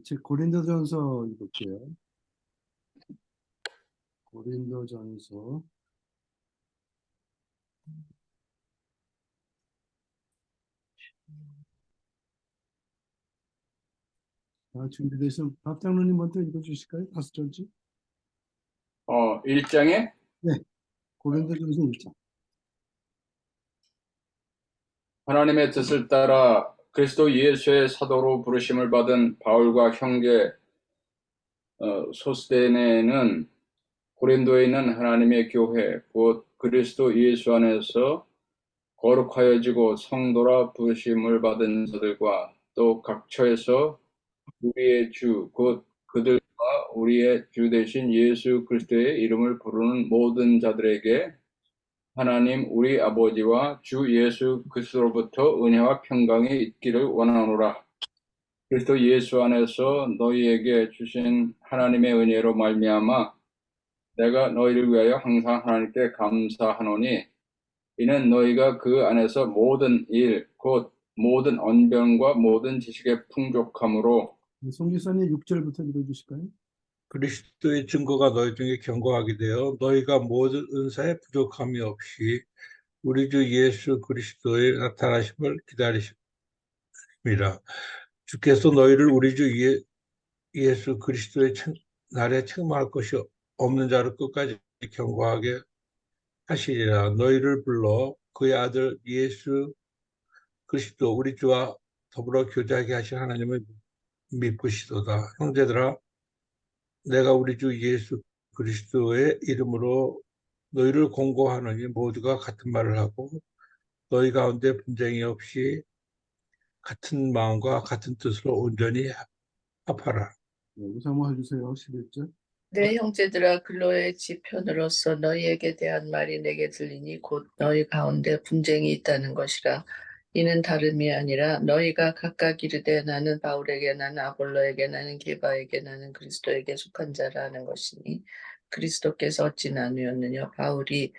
제 고린도전서 읽을게요. 고린도전서 준비되시면 박 장로님 먼저 읽어주실까요? 다섯 절째. 1장에 네, 고린도전서 1장. 하나님의 뜻을 따라 그리스도 예수의 사도로 부르심을 받은 바울과 형제 소스데네는 고린도에 있는 하나님의 교회 곧 그리스도 예수 안에서 거룩하여지고 성도라 부르심을 받은 자들과 또 각처에서 우리의 주 곧 그들과 우리의 주 되신 예수 그리스도의 이름을 부르는 모든 자들에게 하나님 우리 아버지와 주 예수 그리스도로부터 은혜와 평강이 있기를 원하노라. 그리스도 예수 안에서 너희에게 주신 하나님의 은혜로 말미암아 내가 너희를 위하여 항상 하나님께 감사하노니 이는 너희가 그 안에서 모든 일 곧 모든 언변과 모든 지식의 풍족함으로 송 기사님 6절부터 읽어주실까요? 그리스도의 증거가 너희 중에 견고하게 되어 너희가 모든 은사에 부족함이 없이 우리 주 예수 그리스도의 나타나심을 기다리십니다. 주께서 너희를 우리 주 예수 그리스도의 날에 책망할 것이 없는 자로 끝까지 견고하게 하시리라. 너희를 불러 그의 아들 예수 그리스도 우리 주와 더불어 교제하게 하신 하나님을 믿으시도다. 형제들아, 내가 우리 주 예수 그리스도의 이름으로 너희를 공고하노니 모두가 같은 말을 하고 너희 가운데 분쟁이 없이 같은 마음과 같은 뜻으로 온전히 합하라. 여기서 한번 해주세요. 11절. 내 형제들아 글로의 지편으로서 너희에게 대한 말이 내게 들리니 곧 너희 가운데 분쟁이 있다는 것이라. 이는 다름이 아니라 너희가 각각 이르되 나는 바울에게 나는 아볼로에게 나는 게바에게 나는 그리스도에게 속한 자라는 것이니 그리스도께서 어찌 나누었느냐. 바울이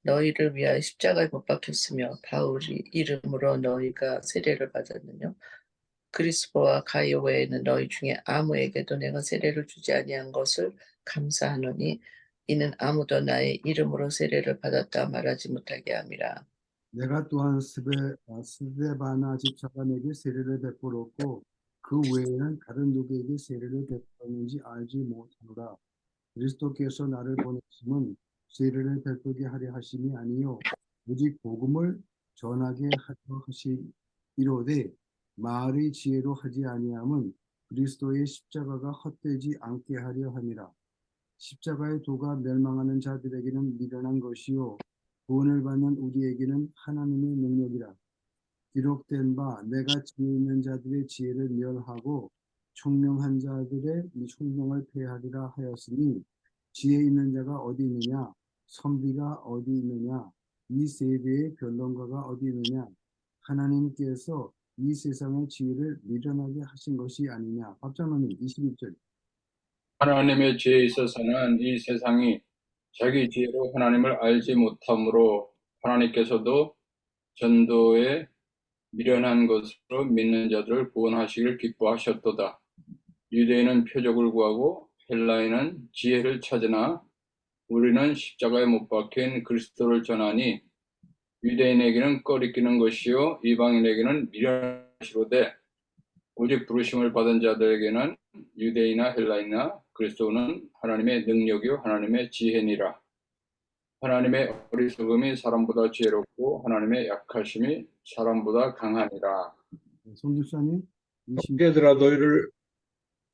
너희를 위하여 십자가에 못 박혔으며 바울이 이름으로 너희가 세례를 받았느냐. 그리스도와 가이오 외에는 너희 중에 아무에게도 내가 세례를 주지 아니한 것을 감사하노니 이는 아무도 나의 이름으로 세례를 받았다 말하지 못하게 함이라. 내가 또한 스데바나 집사관에게 세례를 베풀었고 그 외에는 다른 누구에게 세례를 베풀었는지 알지 못하노라. 그리스도께서 나를 보내심은 세례를 베풀게 하려 하심이 아니요 오직 복음을 전하게 하려 하시이로되 말의 지혜로 하지 아니함은 그리스도의 십자가가 헛되지 않게 하려 함이라. 십자가의 도가 멸망하는 자들에게는 미련한 것이요 구원을 받는 우리에게는 하나님의 능력이라. 기록된 바 내가 지혜 있는 자들의 지혜를 멸하고 총명한 자들의 총명을 폐하리라 하였으니 지혜 있는 자가 어디 있느냐 선비가 어디 있느냐 이 세대의 변론가가 어디 있느냐 하나님께서 이 세상의 지혜를 미련하게 하신 것이 아니냐. 박장로님 21절. 하나님의 지혜에 있어서는 이 세상이 자기 지혜로 하나님을 알지 못하므로 하나님께서도 전도에 미련한 것으로 믿는 자들을 구원하시길 기뻐하셨도다. 유대인은 표적을 구하고 헬라인은 지혜를 찾으나 우리는 십자가에 못 박힌 그리스도를 전하니 유대인에게는 꺼리끼는 것이요 이방인에게는 미련하시로되 오직 부르심을 받은 자들에게는 유대인이나 헬라인이나 그리스도는 하나님의 능력이요 하나님의 지혜니라. 하나님의 어리석음이 사람보다 지혜롭고 하나님의 약하심이 사람보다 강하니라. 송 집사님 20. 형제들아, 너희를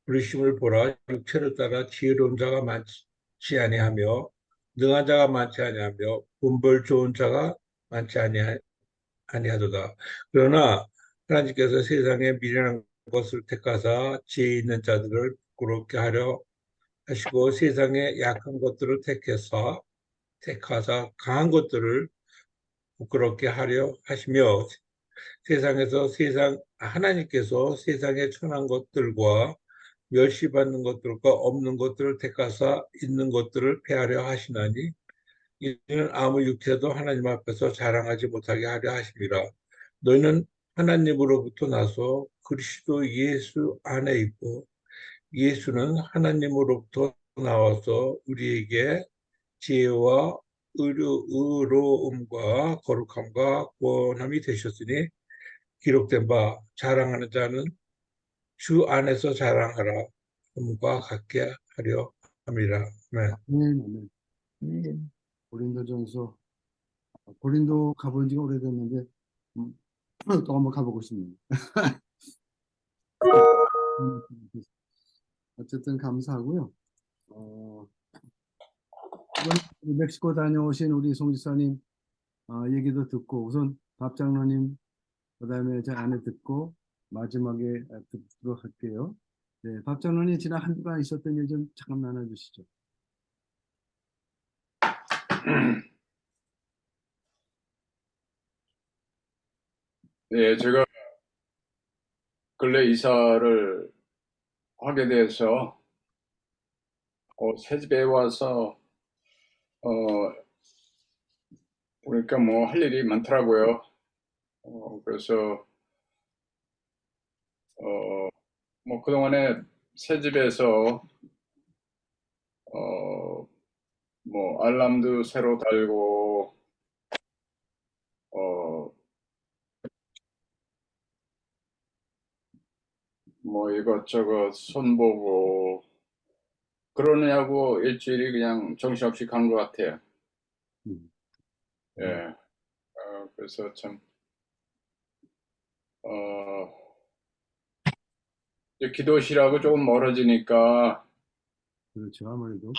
부르심을 보라. 육체를 따라 지혜로운 자가 많지 아니하며 능한 자가 많지 아니하며 분별 좋은 자가 많지 아니하도다. 그러나 하나님께서 세상에 미련한 것을 택하사 지혜 있는 자들을 부끄럽게 하려 하시고 세상에 약한 것들을 택하사 강한 것들을 부끄럽게 하려 하시며 하나님께서 세상에 천한 것들과 멸시받는 것들과 없는 것들을 택하사 있는 것들을 폐하려 하시나니 이는 아무 육체도 하나님 앞에서 자랑하지 못하게 하려 하심이라. 너희는 하나님으로부터 나서 그리스도 예수 안에 있고 예수는 하나님으로부터 나와서 우리에게 지혜와 의로움과 거룩함과 구원함이 되셨으니 기록된 바 자랑하는 자는 주 안에서 자랑하라 함과 같게 하려 함이라. 아멘. 네. 음. 고린도전서 고린도 가본 지가 오래됐는데 음, 또 한번 가보고 싶네요. 어쨌든 감사하고요. 이번 멕시코 다녀오신 우리 송 지사님 얘기도 듣고 우선 밥 장로님 그다음에 제 아내 듣고 마지막에 듣도록 할게요. 네, 밥 장로님 지난 한 주간 있었던 일 좀 잠깐 나눠주시죠. 네, 제가 근래 이사를 하게 돼서 새 집에 와서 보니까 뭐 할 일이 많더라고요. 그래서 뭐 그동안에 새 집에서 뭐 알람도 새로 달고 어, 뭐 이것저것 손보고 그러느냐고 일주일이 그냥 정신없이 간 것 같아요. 음, 예. 그래서 참 이제 기도실하고 조금 멀어지니까 그렇죠. 아무래도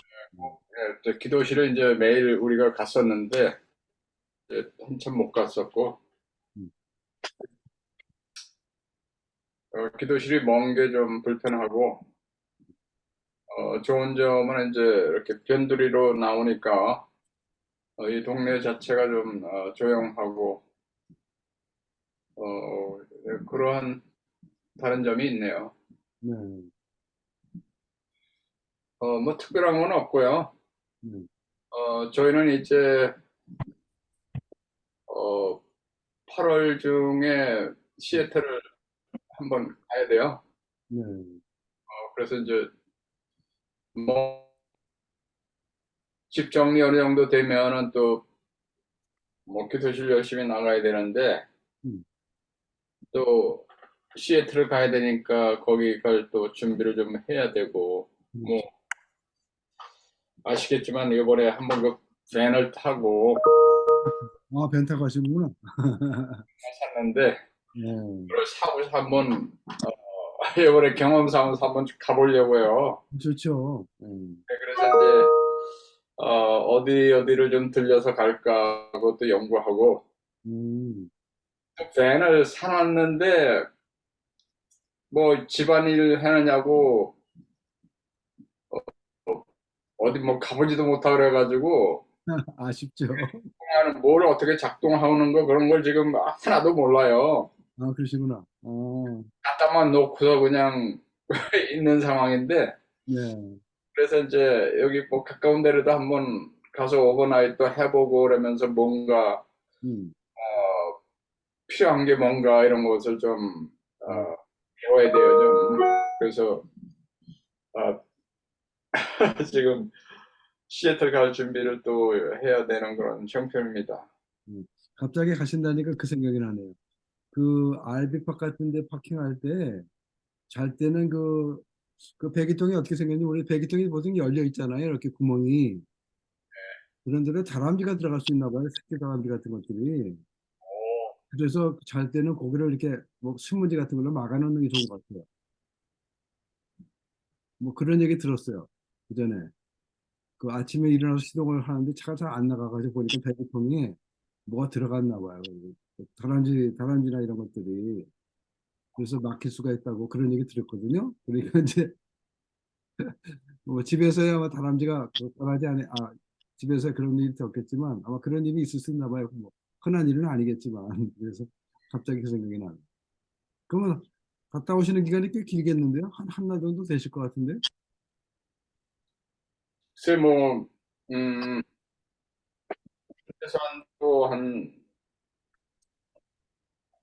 이제 기도실을 이제 매일 우리가 갔었는데 이제 한참 못 갔었고 음, 기도실이 먼 게 좀 불편하고 좋은 점은 이제 이렇게 변두리로 나오니까 이 동네 자체가 좀 조용하고 그러한 다른 점이 있네요. 네, 뭐 특별한 건 없고요. 네, 저희는 이제 8월 중에 시애틀을 한번 가야 돼요. 네, 그래서 이제 뭐 집 정리 어느 정도 되면은 또 뭐 기도실 열심히 나가야 되는데 음, 또 시애틀을 가야 되니까 거기 갈 또 준비를 좀 해야 되고 뭐 그렇죠. 아시겠지만 이번에 한번 그 밴을 타고 벤타 가시는구나. 샀는데 네, 그걸 사고 한번 이번에 경험 삼아서 한번 가보려고요. 좋죠. 네, 그래서 이제 어디를 좀 들려서 갈까 하고 또 연구하고 음, 또 밴을 사놨는데 뭐 집안일 해느냐고 어디 뭐 가보지도 못하고 그래가지고 아쉽죠. 그냥 뭘 어떻게 작동하는 거 그런 걸 지금 하나도 몰라요. 그러시구나. 갖다만 놓고서 그냥 있는 상황인데 네, 그래서 이제 여기 뭐 가까운 데라도 한번 가서 오버나이트 해보고 그러면서 뭔가 음, 필요한 게 뭔가 이런 것을 좀 음, 배워야 돼요 좀. 그래서 지금 시애틀 갈 준비를 또 해야 되는 그런 형편입니다. 갑자기 가신다니까 그 생각이 나네요. 그 알비팍 같은 데 파킹할 때 잘 때는 그 배기통이 어떻게 생겼는지 우리 배기통이 보통 열려 있잖아요. 이렇게 구멍이. 그런 데로 다람쥐가 들어갈 수 있나 봐요. 새끼 다람쥐 같은 것들이. 그래서 잘 때는 고기를 이렇게 뭐 신문지 같은 걸로 막아놓는 게 좋은 것 같아요. 뭐 그런 얘기 들었어요. 그 전에. 그 아침에 일어나서 시동을 하는데 차가 잘 안 나가가지고 보니까 배기통에 뭐가 들어갔나 봐요. 다람쥐나 이런 것들이. 그래서 막힐 수가 있다고 그런 얘기 들었거든요. 그러니까 이제 뭐 집에서야 아마 다람쥐가 강아지 안에 집에서 그런 일이 없겠지만 아마 그런 일이 있을 수 있나 봐요. 뭐 흔한 일은 아니겠지만 그래서 갑자기 그 생각이 나요. 그러면 갔다 오시는 기간이 꽤 길겠는데요? 한 달 정도 되실 것 같은데? 글쎄 뭐 최소한 또한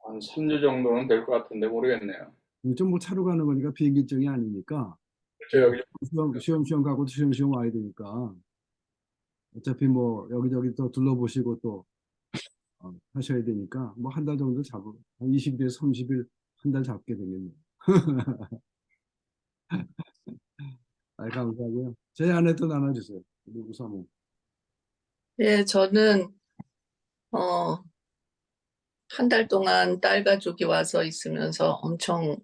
3주 정도는 될 것 같은데 모르겠네요. 요즘 뭐 차로 가는 거니까 비행기 일정이 아니니까 그렇죠. 여기 쉬엄쉬엄 가고 쉬엄쉬엄 와야 되니까 어차피 뭐 여기저기 또 둘러보시고 또 하셔야 되니까 뭐 한 달 정도 잡고 한 20일에서 30일 한 달 잡게 되겠네요. 아, 감사하고요. 제 아내도 나눠주세요. 누구 사모. 예, 저는 어, 한 달 동안 딸 가족이 와서 있으면서 엄청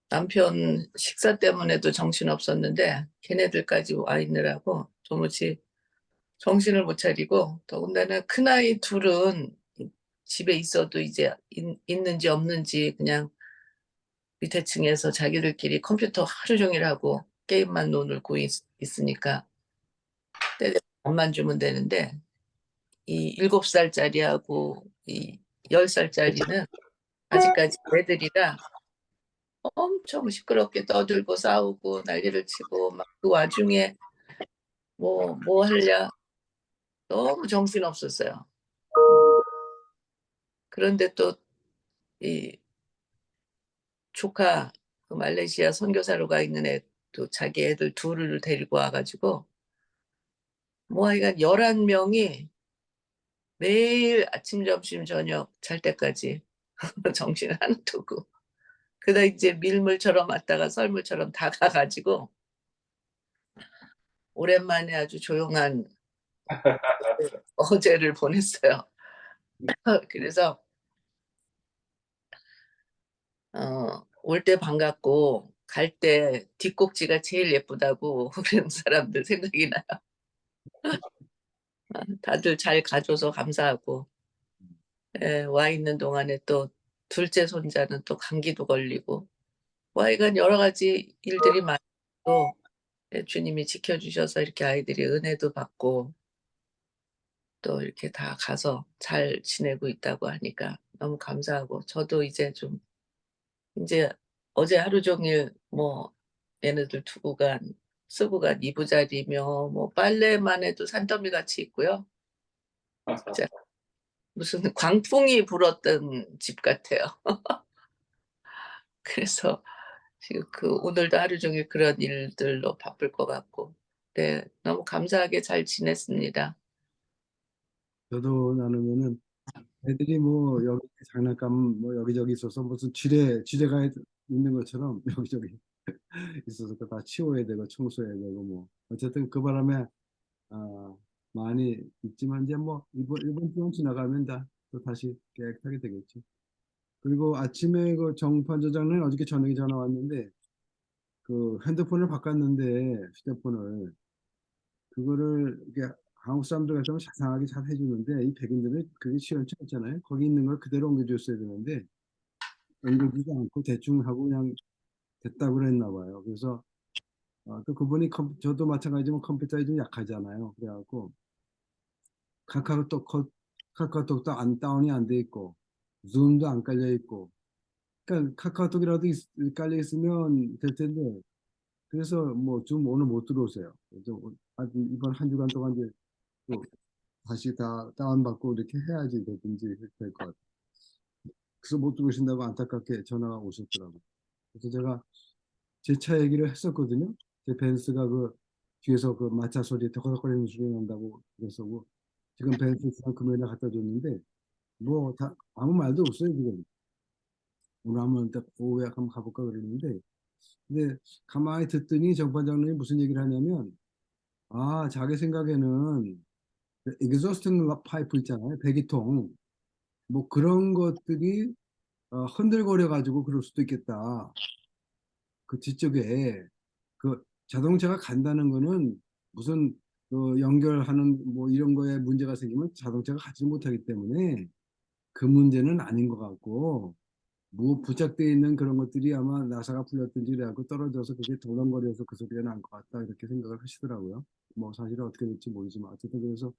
남편 식사 때문에도 정신 없었는데 걔네들까지 와 있느라고 도무지 정신을 못 차리고 더군다나 큰아이 둘은 집에 있어도 이제 있는지 없는지 그냥 밑에 층에서 자기들끼리 컴퓨터 하루 종일 하고 게임만 놀고 있으니까 때려 밥만 주면 되는데 이 7살짜리하고 이 10살짜리는 아직까지 애들이라 엄청 시끄럽게 떠들고 싸우고 난리를 치고 막 그 와중에 뭐 하려 너무 정신 없었어요. 그런데 또 이 조카 그 말레이시아 선교사로 가 있는 애 또 자기 애들 둘을 데리고 와가지고 뭐 하여간 11명이 매일 아침 점심 저녁 잘 때까지 정신을 하나도 없고 그다 이제 밀물처럼 왔다가 썰물처럼 다 가가지고 오랜만에 아주 조용한 어제를 보냈어요. 그래서 올 때 반갑고 갈 때 뒷꼭지가 제일 예쁘다고 그런 사람들 생각이 나요. 다들 잘 가줘서 감사하고 예, 와 있는 동안에 또 둘째 손자는 또 감기도 걸리고 와 이건 여러 가지 일들이 많고 예, 주님이 지켜주셔서 이렇게 아이들이 은혜도 받고 또 이렇게 다 가서 잘 지내고 있다고 하니까 너무 감사하고 저도 이제 어제 하루 종일 뭐 얘네들 두고 간 쓰고 간 이부자리며 뭐 빨래만 해도 산더미 같이 있고요. 진짜 무슨 광풍이 불었던 집 같아요. 그래서 지금 오늘도 하루 종일 그런 일들로 바쁠 것 같고 네 너무 감사하게 잘 지냈습니다. 저도 나누면은 애들이 뭐 여기 장난감 뭐 여기저기 있어서 무슨 지뢰가 있는 것처럼 여기저기 있어서 그거 다 치워야 되고 청소해야 되고 뭐 어쨌든 그 바람에 아, 많이 있지만 이제 뭐 이번 주만 지나가면 다 또 다시 깨끗하게 되겠죠. 그리고 아침에 그 정판저 장로는 어저께 저녁에 전화 왔는데 그 핸드폰을 바꿨는데 휴대폰을 그거를 이게 한국 사람들 같으면 자상하게 잘 해주는데 이 백인들은 그게 시원치 않잖아요. 거기 있는 걸 그대로 옮겨줬어야 되는데 옮겨주지 않고 대충 하고 그냥 됐다고 그랬나 봐요. 그래서 또 그분이 저도 마찬가지지만 컴퓨터에 좀 약하잖아요. 그래갖고 카카오톡 카카오톡도 안 다운이 안 돼 있고 줌도 안 깔려 있고 그러니까 카카오톡이라도 깔려 있으면 될 텐데 그래서 뭐 좀 오늘 못 들어오세요. 그래서 이번 한 주간 동안 이제 또 다시 다 다운받고 이렇게 해야지 되든지 될 것 같아요. 그래서 못 들어오신다고 안타깝게 전화가 오셨더라고요. 그래서 제가 제 차 얘기를 했었거든요. 제 벤츠가 그 뒤에서 그 마차 소리 덕덕거리는 소리 난다고 그래서 뭐 지금 벤츠 수상 금요일에 갖다 줬는데 뭐 다 아무 말도 없어요 지금. 오늘 한번 딱 오후에 한번 가볼까 그랬는데 근데 가만히 듣더니 정판장님이 무슨 얘기를 하냐면 자기 생각에는 에그조스트 파이프 있잖아요. 배기통 뭐 그런 것들이 흔들거려 가지고 그럴 수도 있겠다. 그 뒤쪽에 그 자동차가 간다는 거는 무슨 연결하는 뭐 이런 거에 문제가 생기면 자동차가 가지 못하기 때문에 그 문제는 아닌 것 같고 뭐 부착되어 있는 그런 것들이 아마 나사가 풀렸든지 그래갖고 떨어져서 그게 덜렁거려서 그 소리가 난 것 같다 이렇게 생각을 하시더라고요. 뭐 사실은 어떻게 될지 모르지만 어쨌든 그래서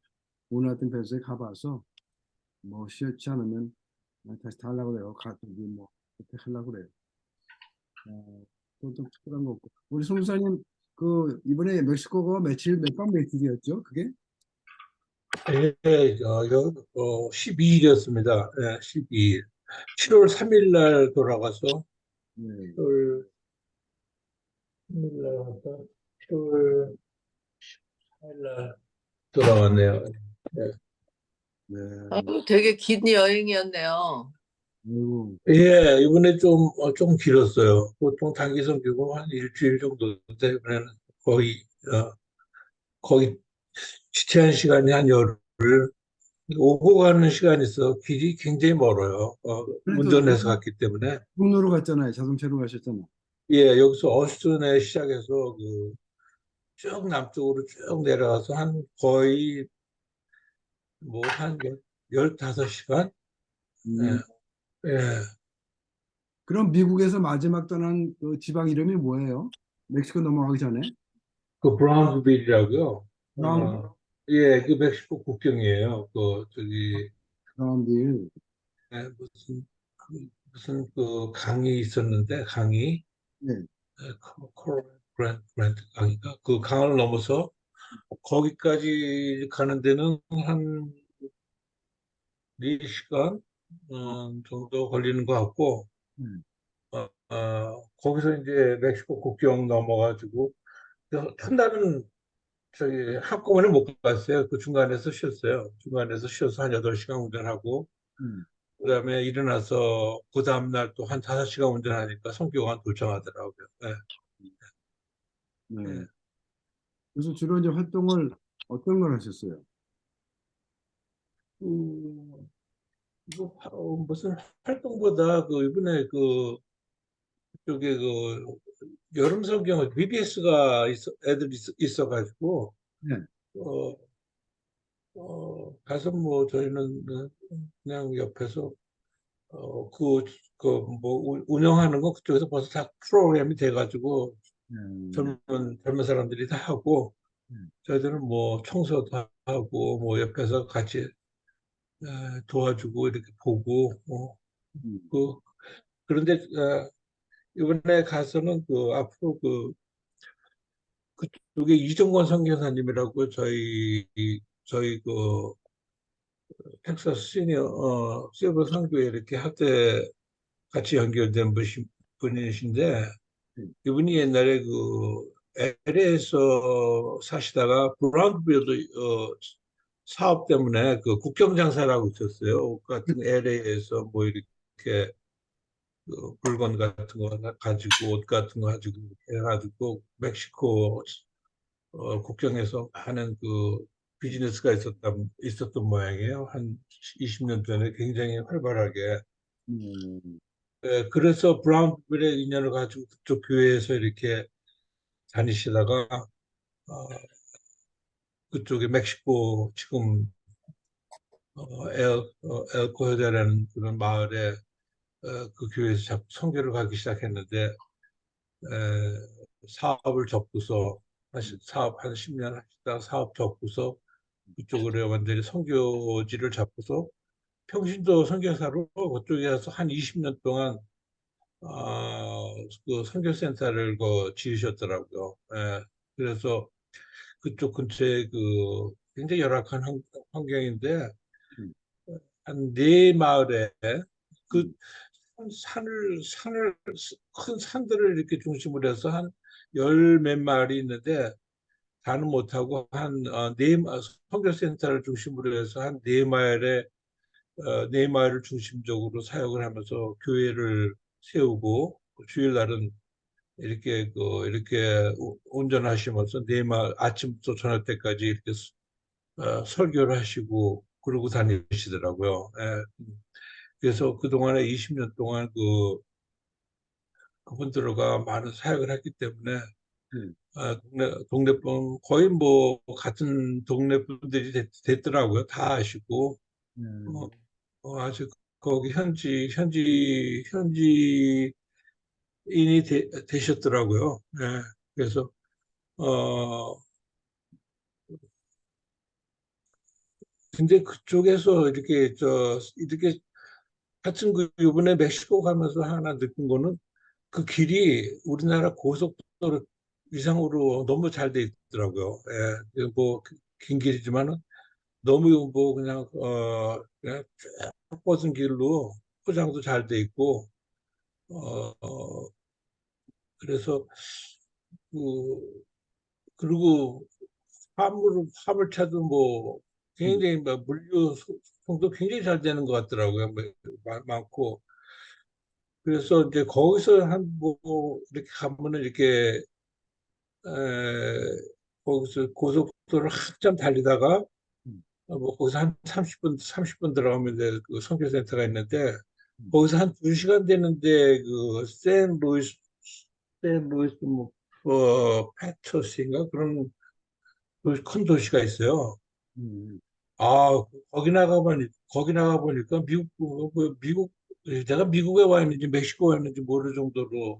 오늘 같은 배수에 가봐서 뭐 쉬었지 않으면 다시 다 하려고 그래요. 가든지 뭐 그렇게 하려고 그래요. 또 특별한 거 없고. 우리 송사님 그 이번에 멕시코가 며칠 몇 박 며칠이었죠? 그게? 예, 12일이었습니다. 예, 12일. 7월 3일 날 돌아가서 네. 7월 3일 날 갔다 7월 4일 날 돌아왔네요. 예. 네. 아유, 되게 긴 여행이었네요. 아이고, 예, 이번에 좀 길었어요. 보통 단기 성교고 한 일주일 정도인데, 이번에는 거의, 거의 지체한 시간이 한 열흘, 오고 가는 시간이 있어. 길이 굉장히 멀어요. 그래도 운전해서 갔기 때문에. 육로로 갔잖아요. 자동차로 가셨잖아요. 예, 여기서 어스튼에 시작해서 쭉 남쪽으로 쭉 내려가서 한 거의 뭐 한 15시간? 음, 예, 예. 그럼 미국에서 마지막 떠난 그 지방 이름이 뭐예요? 멕시코 넘어가기 전에? 그 브라운스빌이라고요. 브라운, 예, 그 멕시코 국경이에요. 저기, 브라운빌. 예, 무슨 그 강이 있었는데, 강이, 네. 그랜트 강인가? 그 강을 넘어서 거기까지 가는 데는 한 4시간 어, 정도 걸리는 것 같고, 네. 거기서 이제 멕시코 국경 넘어가지고, 첫날은 저기 한꺼번에 못 갔어요. 그 중간에서 쉬었어요. 중간에서 쉬어서 한 8시간 운전하고, 음, 그다음에 일어나서 그 다음날 또 한 5시간 운전하니까 성교관 도착하더라고요. 예, 네. 예. 그래서 주로 이제 활동을 어떤 걸 하셨어요? 그, 무슨 활동보다 이번에 쪽에 여름 성경을 BBS가 애들이 있어가지고 네. 어, 가서 뭐 저희는 그냥 옆에서 어, 그, 뭐 운영하는 거 그쪽에서 벌써 다 프로그램이 돼가지고 젊은 사람들이 다 하고 음, 저희들은 뭐 청소도 하고 뭐 옆에서 같이 도와주고 이렇게 보고 음, 그 그런데 이번에 가서는 앞으로 그쪽에 이정권 선교사님이라고 저희 텍사스 시니어 세버 선교회 이렇게 학대 같이 연결된 분이신데 음, 이분이 옛날에 LA에서 사시다가 브라운필드 사업 때문에 그 국경 장사라고 있었어요. 옷 같은 LA에서 뭐 이렇게 물건 같은 거 가지고 옷 같은 거 가지고 이렇게 해가지고 멕시코 국경에서 하는 비즈니스가 있었던 모양이에요. 한 20년 전에 굉장히 활발하게. 음, 그래서 브라운빌의 인연을 가지고 그쪽 교회에서 이렇게 다니시다가 어, 그쪽에 멕시코 지금 엘코헤다라는 그런 마을에 그 교회에서 자꾸 선교를 가기 시작했는데 사업을 접고서 사업 한 10년 하시다가 사업 접고서 그쪽으로 완전히 선교지를 잡고서 평신도 선교사로 그쪽에 서한 20년 동안 그 선교센터를 지으셨더라고요. 그래서 그쪽 근처에 굉장히 열악한 환경인데 음, 한 네 마을에 그 음, 큰 산들을 이렇게 중심으로 해서 한 열 몇 마을이 있는데 다는 못하고 선교센터를 중심으로 해서 한 네 마을을 중심적으로 사역을 하면서 교회를 세우고 주일날은 이렇게 운전하시면서 네 마을 아침부터 저녁 때까지 이렇게 설교를 하시고 그러고 다니시더라고요. 예. 그래서 그동안에 20년 동안 그분들과 많은 사역을 했기 때문에 음, 동네 분 거의 뭐 같은 동네 분들이 됐더라고요. 다 아시고 어, 음, 아주 거기 현지인이 되셨더라고요. 예. 그래서 어 근데 그쪽에서 이렇게 하여튼 이번에 멕시코 가면서 하나 느낀 거는 그 길이 우리나라 고속도로 이상으로 너무 잘 돼 있더라고요. 예. 뭐긴 길이지만은 너무 그냥 쭉 뻗은 길로 포장도 잘 돼 있고, 그래서 그 그리고 화물차도 뭐 음, 굉장히 뭐 물류 소통도 굉장히 잘 되는 것 같더라고요. 뭐 많고. 그래서 이제 거기서 뭐 이렇게 가면은 이렇게 거기서 고속도로를 한참 달리다가 음, 뭐 거기서 한 30분 들어가면 이제 그 선교센터가 있는데 음, 거기서 한 2시간 되는데 그 샌루이스 뭐 패처스인가 그런 큰 도시가 있어요. 음, 아, 거기 나가 보니까 미국 내가 미국에 와 있는지 멕시코에 와 있는지 모를 정도로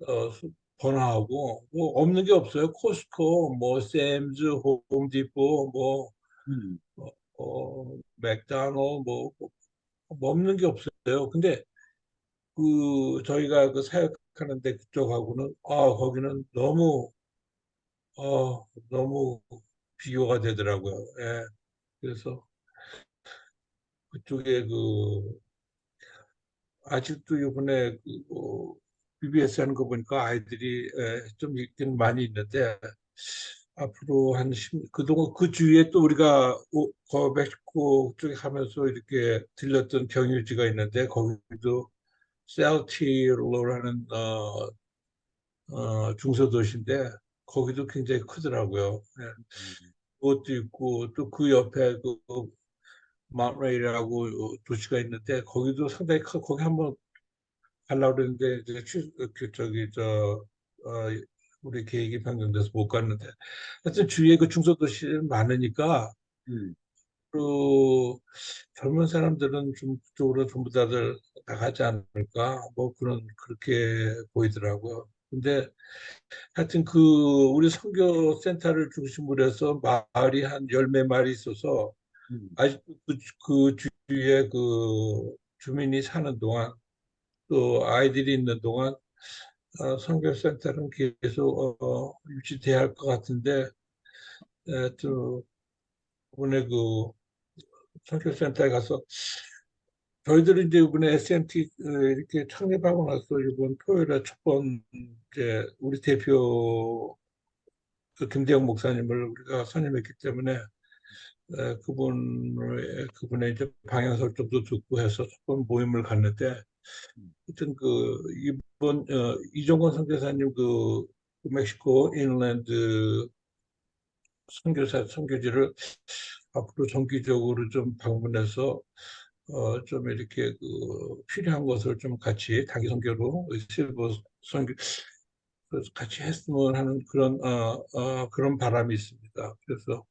어, 번화하고 뭐 없는 게 없어요. 코스코, 뭐 샘즈, 홈디포, 음, 맥다노 뭐 없는 게 없어요. 근데 그 저희가 그 사역하는데 그쪽하고는 거기는 너무 비교가 되더라고요. 예. 그래서 그쪽에 아직도 이번에 BBS 하는 거 보니까 아이들이 좀 있긴 많이 있는데 앞으로 그동안 그 주위에 또 우리가 멕시코 쪽에 가면서 이렇게 들렸던 경유지가 있는데 거기도 셀티로라는 중소도시인데 거기도 굉장히 크더라고요. 예. 음, 그것도 있고 또 그 옆에 그 마운트레이라고 도시가 있는데 거기도 상당히 커. 거기 한번 가려고 그랬는데 이제 저기 어, 우리 계획이 변경돼서 못 갔는데 하여튼 주위에 그 중소도시는 많으니까 음, 그 젊은 사람들은 좀 그쪽으로 전부 다들 나가지 않을까 뭐 그렇게 보이더라고요. 근데 하여튼 우리 선교센터를 중심으로 해서 마을이 한 열 몇 마을이 있어서 음, 아직도 그 주위에 그 주민이 사는 동안 또 아이들이 있는 동안 선교센터는 계속 유지돼야 할 것 같은데 또 이번에 그 선교센터에 가서 저희들이 이제 이번에 SMT 이렇게 창립하고 나서 이번 토요일에 첫 번째 우리 대표 그 김대영 목사님을 우리가 선임했기 때문에 그분의 이제 방향 설정도 듣고 해서 첫 번 모임을 갔는데 음, 하여튼 이번 이종건 선교사님 멕시코 인랜드 선교지를 앞으로 정기적으로 좀 방문해서 좀 이렇게 필요한 것을 좀 같이 단기 선교로 실버 선교 같이 했으면 하는 그런 바람이 있습니다. 그래서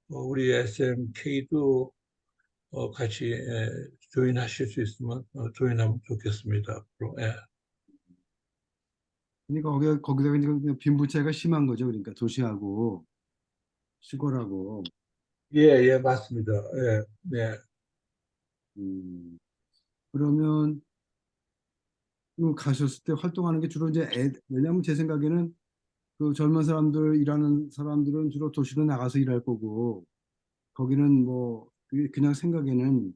우리 SMK도 같이 조인하실 수 있으면 조인하면 좋겠습니다. 앞으로. 예. 그러니까 거기서 그냥 빈부차가 심한 거죠. 그러니까 도시하고 시골하고. 예, 예, 맞습니다. 예, 네. 음, 그러면 가셨을 때 활동하는 게 주로 이제 왜냐하면 제 생각에는 그 젊은 사람들 일하는 사람들은 주로 도시로 나가서 일할 거고 거기는 뭐 그냥 생각에는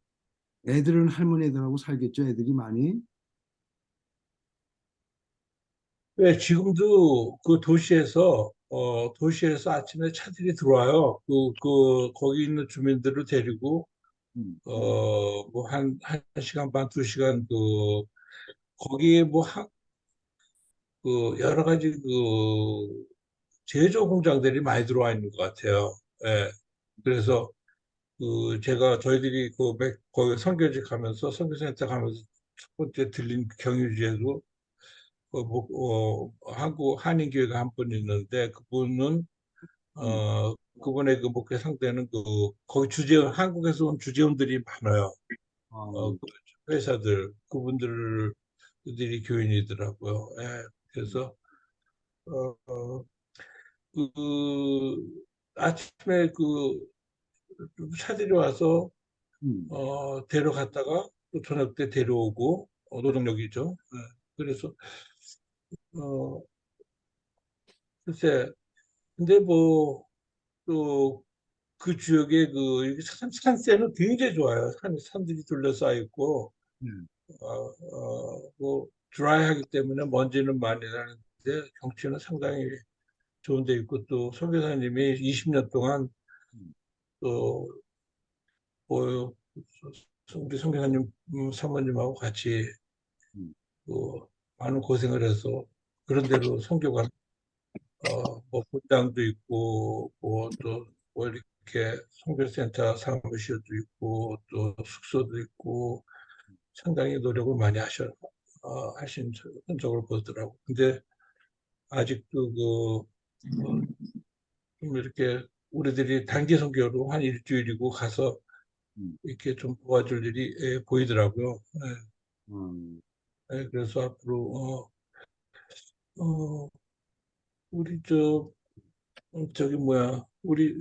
애들은 할머니 애들하고 살겠죠. 애들이 많이. 예, 지금도 그 도시에서 아침에 차들이 들어와요. 거기 있는 주민들을 데리고, 뭐 한 시간 반, 2시간 거기에 뭐 여러 가지 제조 공장들이 많이 들어와 있는 것 같아요. 예. 그래서 저희들이 거기 선교센터 가면서 첫 번째 들린 경유지에도 한인교회가 한 분 있는데 음, 그분의 그 목회 상대는 거기 한국에서 온 주재원들이 많아요. 어, 그 회사들, 그분들이 교인이더라고요. 예. 그래서, 어, 어, 아침에 차들이 와서, 음, 데려갔다가 또 저녁 때 데려오고, 노동력이죠. 예. 그래서, 어, 글쎄, 근데 또 그 지역에 이렇게 산세는 굉장히 좋아요. 산들이 둘러싸여 있고, 음, 뭐 드라이하기 때문에 먼지는 많이 나는데 경치는 상당히 좋은 데 있고 또 선교사님이 20년 동안 음, 또 뭐 우리 선교사님 사모님하고 같이 음, 그 많은 고생을 해서 그런 대로 선교가 뭐 본당도 있고 뭐 또 뭐 이렇게 선교센터 사무실도 있고 또 숙소도 있고 상당히 노력을 많이 하신 흔적을 보더라고. 근데 아직도 좀 이렇게 우리들이 단기 선교로 한 일주일이고 가서 음, 이렇게 좀 도와줄 일이 보이더라고요. 음. 그래서 앞으로 어, 우리 저기 뭐야 우리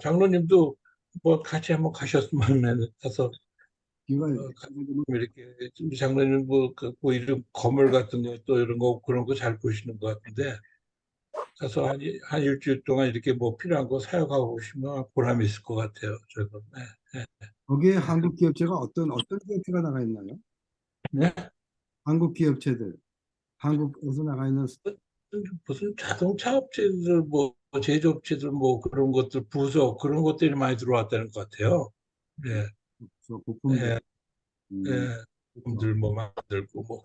장로님도 뭐 같이 한번 가셨으면 가서 기회가 같이 좀 이렇게 우리 장로님 뭐 이런 건물 같은 거 또 이런 거 그런 거 잘 보시는 것 같은데 가서 한 일주일 동안 이렇게 뭐 필요한 거 사용하고 오시면 보람이 있을 것 같아요. 저도. 네. 거기에 한국 기업체가 어떤 기업체가 나가 있나요? 네. 한국 기업체들, 한국에서 나가 있는 무슨 자동차 업체들 뭐 제조업체들 뭐 그런 것들 부서 그런 것들이 많이 들어왔다는 것 같아요. 네. 부품들, 예, 음, 예. 그렇죠. 품들 뭐 만들고 뭐.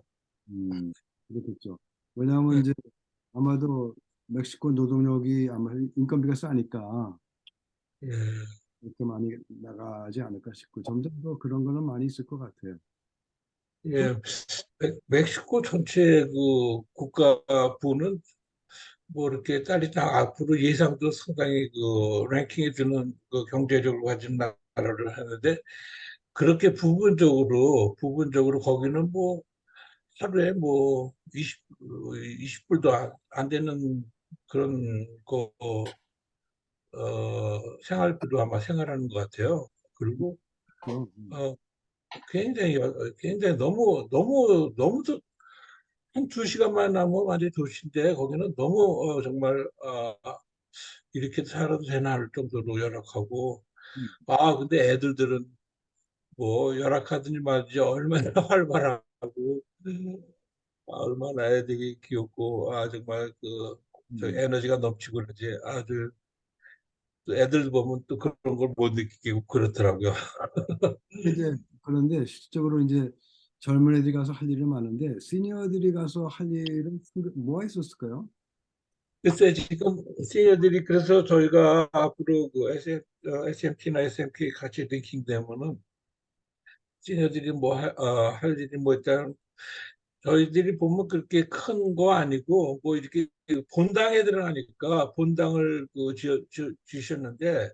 그렇겠죠. 왜냐하면 예, 이제 아마도 멕시코 노동력이 아마 인건비가 싸니까 예. 이렇게 많이 나가지 않을까 싶고 점점 더 그런 거는 많이 있을 것 같아요. 또, 예. 멕시코 전체 그 국가부는 뭐 이렇게 딸이 딱 앞으로 예상도 상당히 그 랭킹에 드는 그 경제력을 가진 나라를 하는데 그렇게 부분적으로 거기는 뭐 하루에 뭐 20불도 안 되는 그런 생활비로 아마 생활하는 것 같아요. 그리고 또, 어, 굉장히 너무 한 2시간만 나면 완전 도시인데 거기는 너무 정말 이렇게 살아도 되나 할 정도로 열악하고 음, 근데 애들들은 뭐 열악하더니 말이죠 얼마나 활발하고 얼마나 애들이 귀엽고 정말 저 음. 에너지가 넘치고 그러지 아주 또 애들 보면 또 그런 걸 못 느끼고 그렇더라고요. 이제 그런데 실질적으로 이제 젊은 애들이 가서 할 일은 많은데 시니어들이 가서 할 일은 뭐가 있었을까요? 글쎄 지금 시니어들이 그래서 저희가 앞으로 그 SMT나 SMP 같이 링킹 되면은 시니어들이 뭐 할 일이 뭐 있다면 저희들이 보면 그렇게 큰 거 아니고 뭐 이렇게 본당에 들어가니까 본당을 지으셨는데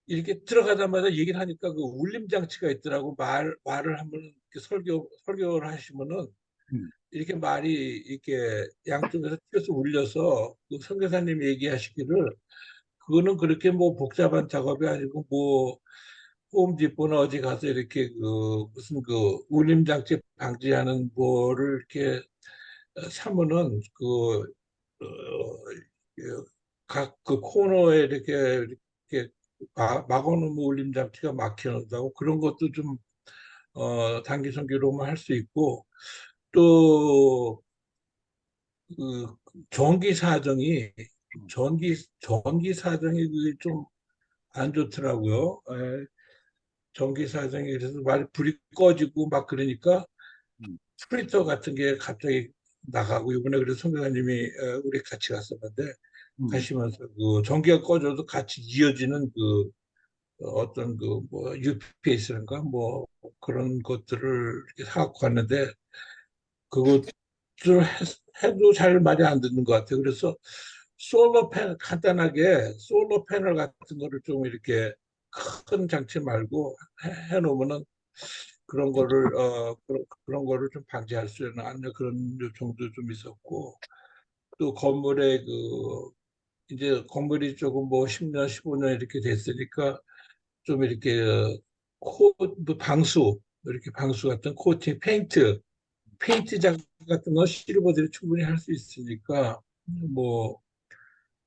이렇게 들어가자마자 얘기를 하니까 그 울림 장치가 있더라고 말을 하면 이렇게 설교를 하시면은 음, 이렇게 말이 이렇게 양쪽에서 튀어서 울려서 그 선교사님이 얘기하시기를 그거는 그렇게 뭐 복잡한 작업이 아니고 뭐 홈디포나 어디 가서 이렇게 무슨 울림 장치 방지하는 뭐를 이렇게 사면은 각 그 코너에 이렇게 막아놓은 울림 장치가 막혀놓는다고 그런 것도 좀 단기 선교로만 할 수 있고 또 그 전기 사정이 전기 사정이 그게 좀 안 좋더라고요. 전기 사정이 그래서 말 불이 꺼지고 막 그러니까 음, 스프린터 같은 게 갑자기 나가고 이번에 그래서 선교사님이 우리 같이 갔었는데 음, 가시면서 그 전기가 꺼져도 같이 이어지는 어떤 뭐 UPS인가 뭐 그런 것들을 이렇게 사갖고 갔는데 그것들 해도 잘 말이 안 듣는 것 같아요. 그래서 간단하게 솔로 패널 같은 거를 좀 이렇게 큰 장치 말고 해놓으면은 그런 거를 좀 방지할 수 있는 그런 요청도 좀 있었고 또 건물에 이제 건물이 조금 뭐 10년, 15년 이렇게 됐으니까 좀 이렇게 뭐 방수 같은 코팅, 페인트 작업 같은 거 실버들이 충분히 할 수 있으니까 뭐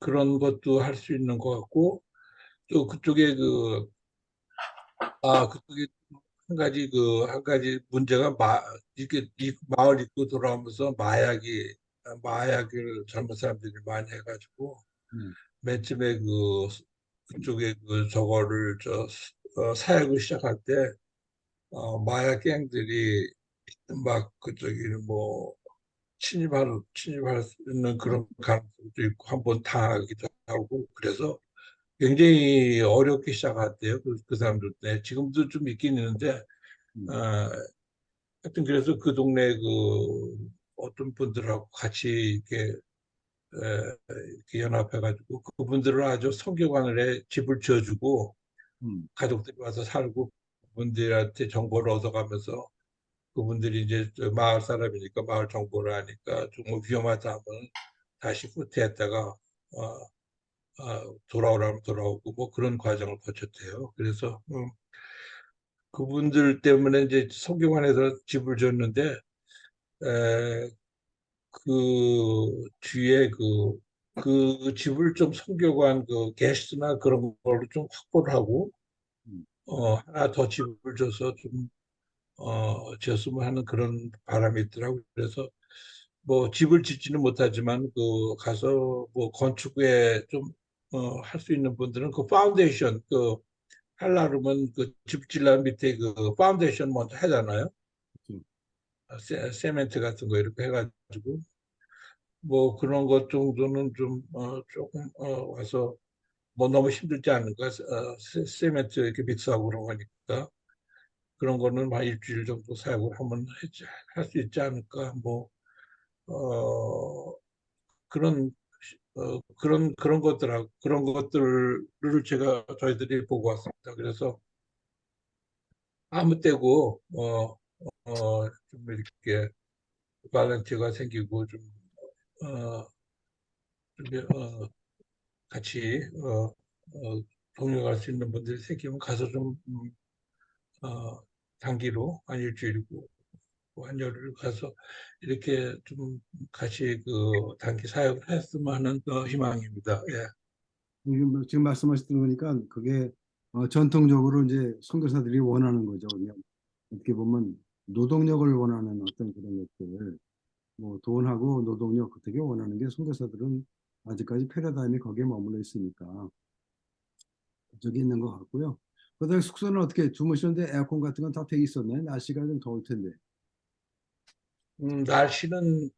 그런 것도 할 수 있는 것 같고 또 그쪽에 한 가지 문제가 이렇게 이 마을 입구 돌아오면서 마약을 젊은 사람들이 많이 해가지고 네. 맨 처음에 그쪽에 저거를 사역을 시작할 때 마약 갱들이 막 그쪽에는 뭐 침입할 수 있는 그런 가능성도 있고 한번 당하기도 하고 그래서 굉장히 어렵게 시작했대요. 그 사람들 때 지금도 좀 있긴 있는데 음. 어, 하여튼 그래서 그 동네 어떤 분들하고 같이 이렇게 연합해가지고 그분들을 아주 성교관을 해 집을 지어주고 음. 가족들이 와서 살고 그분들한테 정보를 얻어가면서 그분들이 이제 저 마을 사람이니까 마을 정보를 아니까 좀 위험하다 하면 다시 후퇴했다가 돌아오라면 돌아오고 뭐 그런 과정을 거쳤대요. 그래서 그분들 때문에 이제 성교관에서 집을 줬는데 에, 그 뒤에 그 집을 좀 성교관 게스트나 그런 걸로 좀 확보를 하고 음. 하나 더 집을 줘서 좀 지었으면 하는 그런 바람이 있더라고요. 그래서 뭐 집을 짓지는 못하지만 가서 뭐 건축에 좀 할 수 있는 분들은 그 파운데이션 하려면 그 집 질라 밑에 그 파운데이션 먼저 하잖아요. 그렇죠. 세멘트 같은 거 이렇게 해가지고 뭐 그런 것 정도는 좀 조금 와서 뭐 너무 힘들지 않을까? 세멘트 이렇게 믹스하고 그런 거니까 그런 거는 한 일주일 정도 사용을 하면 할 수 있지 않을까? 뭐 어, 그런 그런 것들을 저희들이 보고 왔습니다. 그래서 아무 때고 좀 이렇게 발렌티가 생기고 어, 좀 같이 동행할 수 있는 분들이 생기면 가서 좀 단기로 한 일주일이고 한 열흘 가서 이렇게 좀 같이 단기 사역을 했으면 하는 희망입니다. 예. 지금 말씀하신 들으니까 그게 전통적으로 이제 선교사들이 원하는 거죠. 그냥 어떻게 보면 노동력을 원하는 어떤 그런 것들, 뭐 돈하고 노동력 되게 원하는 게 선교사들은 아직까지 패러다임이 거기에 머물러 있으니까 그쪽에 있는 것 같고요. 그다음에 숙소는 어떻게 주무시는데 에어컨 같은 건 다 돼 있었나요? 날씨가 좀 더울 텐데. 날씨는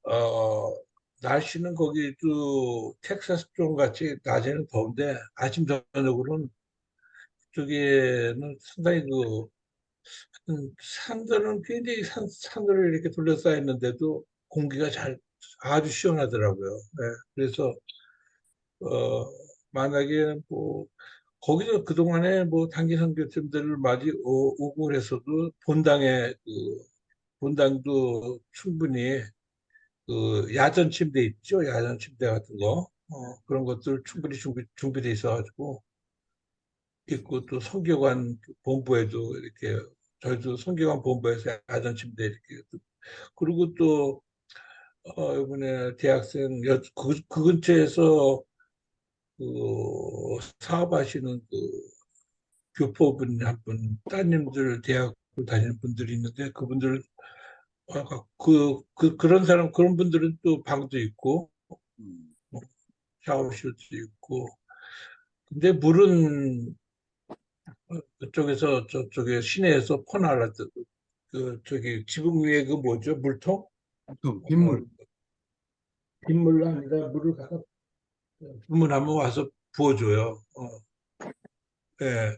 어, 날씨는 거기 또 텍사스 쪽 같이 낮에는 더운데 아침 저녁으로는 그쪽에는 상당히 산들은 굉장히 산들을 이렇게 둘러싸여 있는데도 공기가 아주 시원하더라고요. 네, 그래서 어, 만약에 뭐 거기서 그동안에 뭐 단기 선교팀들을 오고 그랬어도 본당도 충분히 야전 침대 있죠? 야전 침대 같은 거. 그런 것들 충분히 준비돼 있어가지고 있고 또 성교관 본부에도 이렇게 저희도 성교관 본부에서 야전 침대 이렇게 그리고 또 이번에 그 근처에서 그 사업하시는 교포분 한 분, 따님들 대학 다니는 분들이 있는데 그분들 그런 분들은 또 방도 있고 음. 뭐 샤워실도 있고 근데 물은 그쪽에서 저쪽에 시내에서 퍼나라 저기 지붕 위에 그 뭐죠 물통 보통 어, 빗물. 빗물 아니라 물을 갖다 주문하면 와서 부어줘요. 예.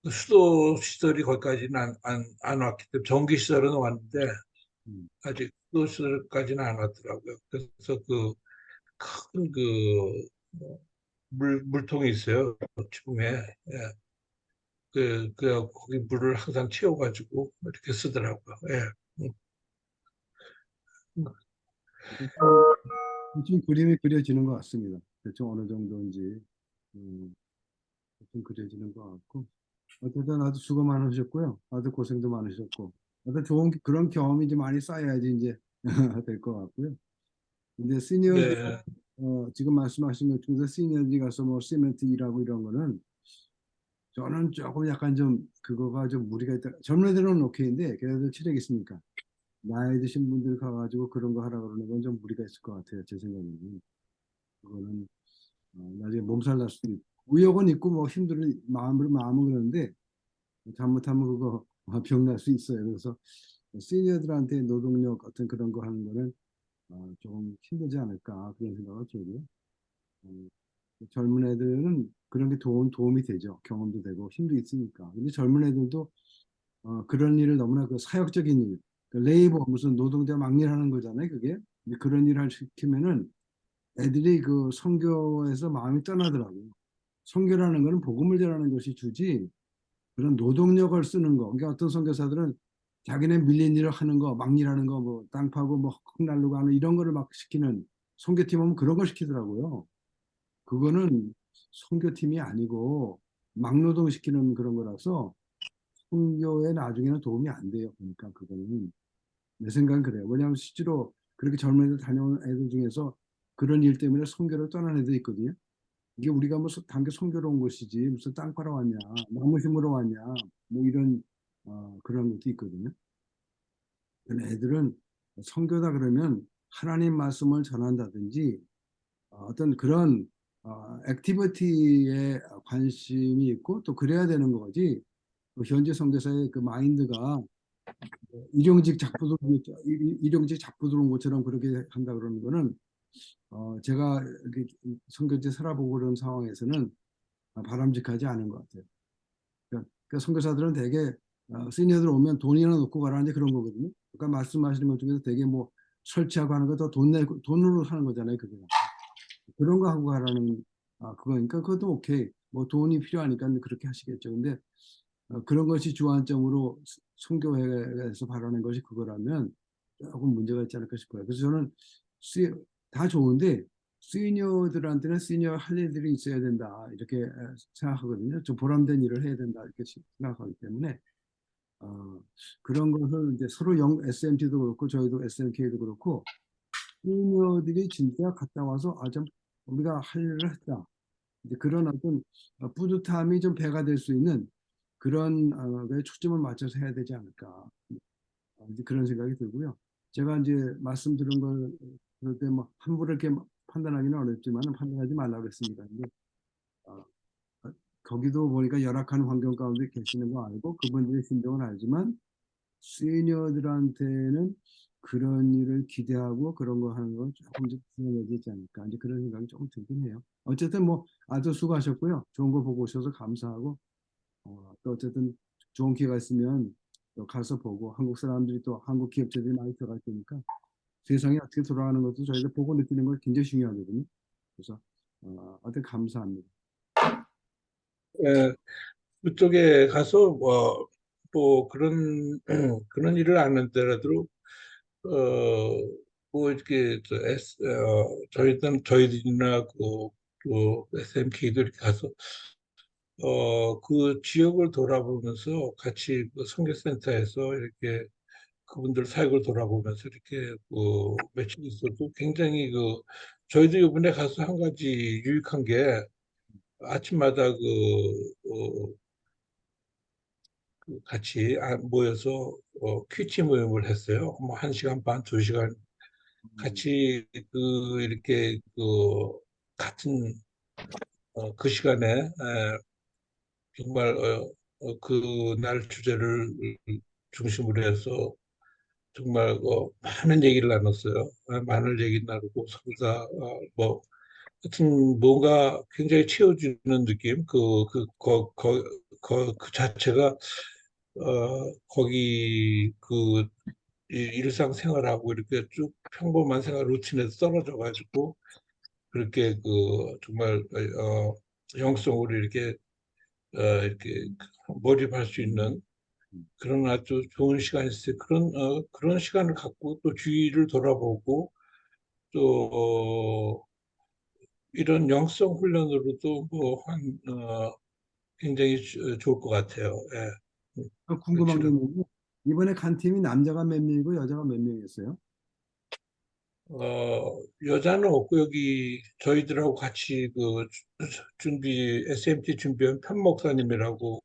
그 수도 시설이 거기까지는 안 왔기 때문에 전기 시설은 왔는데 음. 아직 수도 시설까지는 안 왔더라고요. 그래서 큰 물통이 있어요. 지붕에. 예. 거기 물을 항상 채워가지고 이렇게 쓰더라고요. 예. 음, 대충, 대충 그림이 그려지는 것 같습니다. 대충 어느 정도인지 대충 그려지는 것 같고. 어쨌든 아주 수고 많으셨고요. 아주 고생도 많으셨고. 어떤 좋은 그런 경험이 좀 많이 쌓여야지 이제 될 것 같고요. 근데 시니어즈 네. 지금 말씀하신 것 중에서 시니어즈 가서 뭐 시멘트 일하고 이런 거는 저는 조금 약간 좀 그거가 좀 무리가 있다. 젊은 애들은 오케이인데 걔네들 체력 있으니까 나이 드신 분들 가가지고 그런 거 하라 그러는 건 좀 무리가 있을 것 같아요. 제 생각에는. 그거는 나중에 몸살 날 수도 있고 의욕은 있고 뭐 힘들은 마음은 그러는데 잘못하면 그거 병 날 수 있어요. 그래서 시니어들한테 노동력 어떤 그런 거 하는 거는 조금 힘들지 않을까 그런 생각을 들고요. 어, 젊은 애들은 그런 게 도움이 되죠. 경험도 되고 힘도 있으니까. 근데 젊은 애들도 그런 일을 너무나 그 사역적인 일, 그 레이버 무슨 노동자 막일하는 거잖아요. 그게 근데 그런 일을 시키면은 애들이 그 선교에서 마음이 떠나더라고요. 선교라는 거는 복음을 전하는 것이 주지 그런 노동력을 쓰는 거. 그러니까 어떤 선교사들은 자기네 밀린 일을 하는 거, 막 일하는 거, 뭐 땅 파고 뭐 흙 날르고 하는 이런 거를 막 시키는 선교팀 하면 그런 걸 시키더라고요. 그거는 선교팀이 아니고 막노동 시키는 그런 거라서 선교에 나중에는 도움이 안 돼요. 그러니까 그거는 내 생각은 그래요. 왜냐하면 실제로 그렇게 젊은 애들 다녀온 애들 중에서 그런 일 때문에 선교를 떠난 애들이 있거든요. 이게 우리가 무슨 단계 선교로 온 것이지 무슨 땅 파러 왔냐, 나무 심으러 왔냐, 뭐 이런 그런 것도 있거든요. 근데 애들은 선교다 그러면 하나님 말씀을 전한다든지 어떤 그런 액티비티에 관심이 있고 또 그래야 되는 거지. 그 현재 선교사의 그 마인드가 일용직 잡부 일용직 잡부 들어온 것처럼 그렇게 한다 그러는 거는 제가 이렇게 선교지 살아보고 그런 상황에서는 바람직하지 않은 것 같아요. 그러니까 선교사들은 되게 시니어들 오면 돈이나 놓고 가라는데 그런 거거든요. 그러니까 말씀하시는 것 중에서 되게 뭐 설치하고 하는 거 더 돈 내고 돈으로 사는 거잖아요. 그게 그런 거 하고 가라는 그거니까 그것도 오케이. 뭐 돈이 필요하니까 그렇게 하시겠죠. 근데 그런 것이 주안점으로 선교회에서 바라는 것이 그거라면 조금 문제가 있지 않을까 싶어요. 그래서 저는 시- 다 좋은데 시니어들한테는 시니어 할 일들이 있어야 된다 이렇게 생각하거든요. 좀 보람된 일을 해야 된다 이렇게 생각하기 때문에 어, 그런 것을 이제 서로 SMT도 그렇고 저희도 SMK도 그렇고 시니어들이 진짜 갔다 와서 좀 우리가 할 일을 했다. 이제 그런 어떤 뿌듯함이 좀 배가 될 수 있는 그런 거에 초점을 맞춰서 해야 되지 않을까. 이제 그런 생각이 들고요. 제가 이제 말씀 드린 걸 그럴 때 뭐 함부로 이렇게 판단하기는 어렵지만 판단하지 말라고 했습니다. 근데 어, 거기도 보니까 열악한 환경 가운데 계시는 거 알고 그분들의 심정은 알지만 시니어들한테는 그런 일을 기대하고 그런 거 하는 건 조금 좀 분해야 되지 않을까. 이제 그런 생각이 조금 들긴 해요. 어쨌든 뭐 아주 수고하셨고요. 좋은 거 보고 오셔서 감사하고 또 어쨌든 좋은 기회가 있으면 또 가서 보고 한국 사람들이 또 한국 기업체들이 많이 들어갈 테니까 세상이 어떻게 돌아가는 것도 저희가 보고 느끼는 걸 굉장히 중요하거든요. 그래서 어쨌든 감사합니다. 예, 그쪽에 가서 뭐 그런 그런 일을 안 하더라도 뭐 이렇게 저희들이나 그 SMK도 이렇게 가서 그 지역을 돌아보면서 같이 그 선교센터에서 이렇게 그분들 사역을 돌아보면서 이렇게 며칠 있어도 굉장히 저희도 이번에 가서 한 가지 유익한 게 아침마다 같이 모여서 퀴즈 모임을 했어요. 뭐 1시간 반, 2시간 같이 이렇게 같은 그 시간에 정말 그날 주제를 중심으로 해서 정말 많은 얘기를 나눴어요. 많은 얘기 나누고 서로 다 하여튼 뭔가 굉장히 채워주는 느낌 그 자체가 거기 일상생활하고 이렇게 쭉 평범한 생활 루틴에서 떨어져 가지고 그렇게 정말 영성으로 이렇게 몰입할 수 있는 그런 아주 좋은 시간이었어요. 그런 시간을 갖고 또 주위를 돌아보고 또 이런 영성 훈련으로도 굉장히 좋을 것 같아요. 예. 궁금한 게 그렇죠. 있는데 이번에 간 팀이 남자가 몇 명이고 여자가 몇 명이었어요? 여자는 없고 여기 저희들하고 같이 SMT 준비한 편 목사님이라고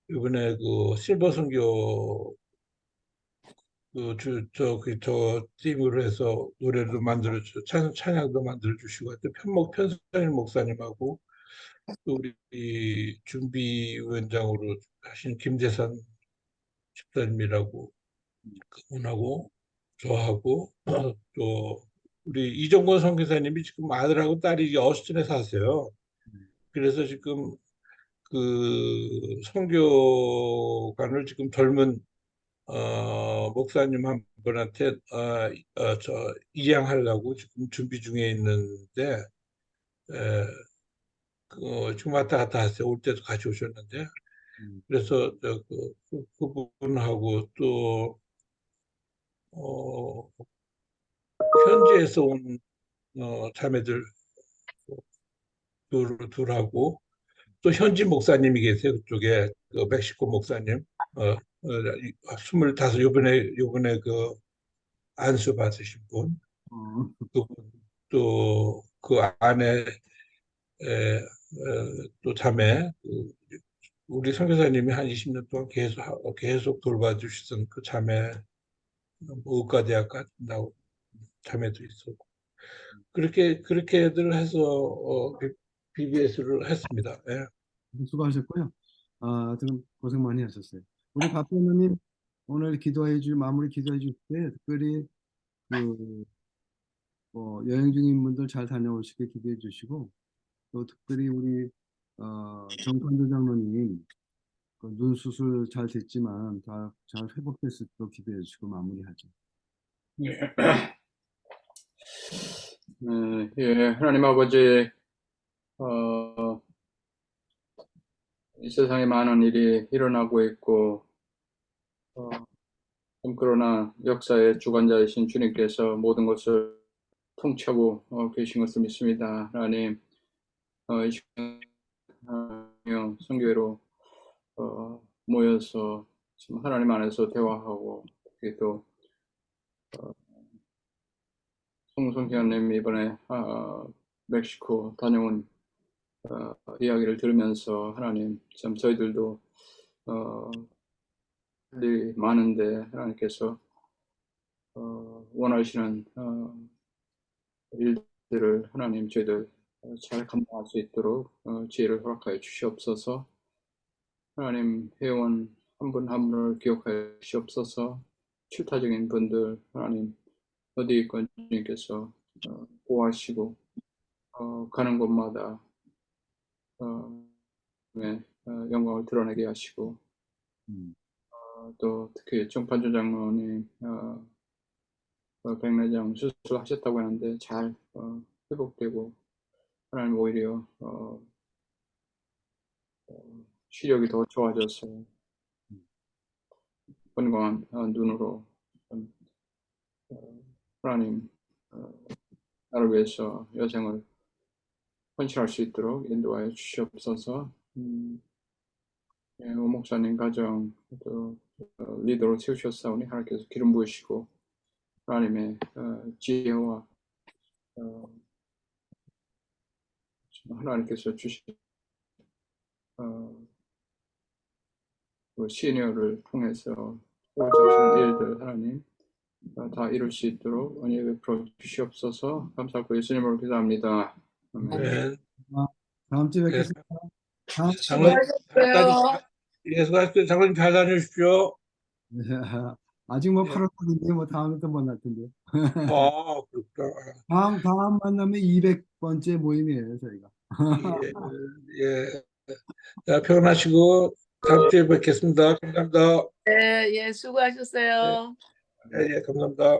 이번에 실버 선교 저 팀으로 해서 노래도 만들어주고 찬양도 만들어주시고 하여튼 편성일 목사님하고 또 우리 준비위원장으로 하신 김재산 집사님이라고 그분하고 저하고 또 우리 이종건 선교사님이 지금 아들하고 딸이 어스틴에 사세요. 그래서 지금 그 선교관을 지금 젊은 목사님 한 분한테 입양하려고 지금 준비 중에 있는데 지금 왔다 갔다 하세요. 올 때도 같이 오셨는데 그래서 그분하고 또 현지에서 온 자매들 둘하고 또 현지 목사님이 계세요. 그쪽에 멕시코 목사님 25 요번에 안수 받으신 분 어, 또 그 안에 또 자매 우리 선교사님이 한 20년 동안 계속 돌봐주시던 그 자매 의과대학 나온 자매도 있었고 그렇게들 해서 BBS를 했습니다. 예. 수고하셨고요. 좀 고생 많이 하셨어요. 우리 박변호님 오늘 마무리 기도해 줄 때 특별히 여행 중인 분들 잘 다녀오시게 기도해 주시고 또 특별히 우리 정판도 장로님 눈 수술 잘 됐지만 다 잘 회복될 수 있도록 기도해 주시고 마무리하죠. 예. 예, 하나님 아버지, 이 세상에 많은 일이 일어나고 있고, 그러나 역사의 주관자이신 주님께서 모든 것을 통치하고 계신 것을 믿습니다. 하나님, 이 시간 선교회로 모여서 지금 하나님 안에서 대화하고 또 송성현님 이번에 멕시코 다녀온 이야기를 들으면서 하나님 참 저희들도 일이 많은데 하나님께서 원하시는 일들을 하나님 저희들 잘 감당할 수 있도록 지혜를 허락하여 주시옵소서. 하나님 회원 한 분 한 분을 기억하여 주시옵소서. 출타적인 분들 하나님 어디 있건 주님께서 보호하시고 가는 곳마다 영광을 드러내게 하시고 또 특히 정판조 장로님 백내장 수술하셨다고 하는데 잘 회복되고 하나님 오히려 시력이 더 좋아져서 건강한 눈으로 하나님 나를 위해서 여생을 헌신할 수 있도록 인도하여 주시옵소서. 오 목사님 가정 또 리더로 세우셨사오니 하나님께서 기름 부으시고 하나님의 지혜와 하나님께서 주신 그 시니어를 통해서 하시는 일들 하나님 다 이룰 수 있도록 은혜 베풀어 주시옵소서. 감사하고 예수님으로 기도합니다. 아멘. 네. 다음 주에 예. 뵙겠습니다. 다음 장로님 수고하셨어요. 수고하셨어요. 장로님 잘 다녀오십시오. 아직 뭐 예. 8월달인데 뭐 다음에 또 만날 텐데. 그렇구나. 다음 만나면 200번째 모임이에요, 저희가. 예. 자, 평안하시고 다음 주에 뵙겠습니다. 감사합니다. 네, 예, 수고하셨어요. 예, 감사합니다.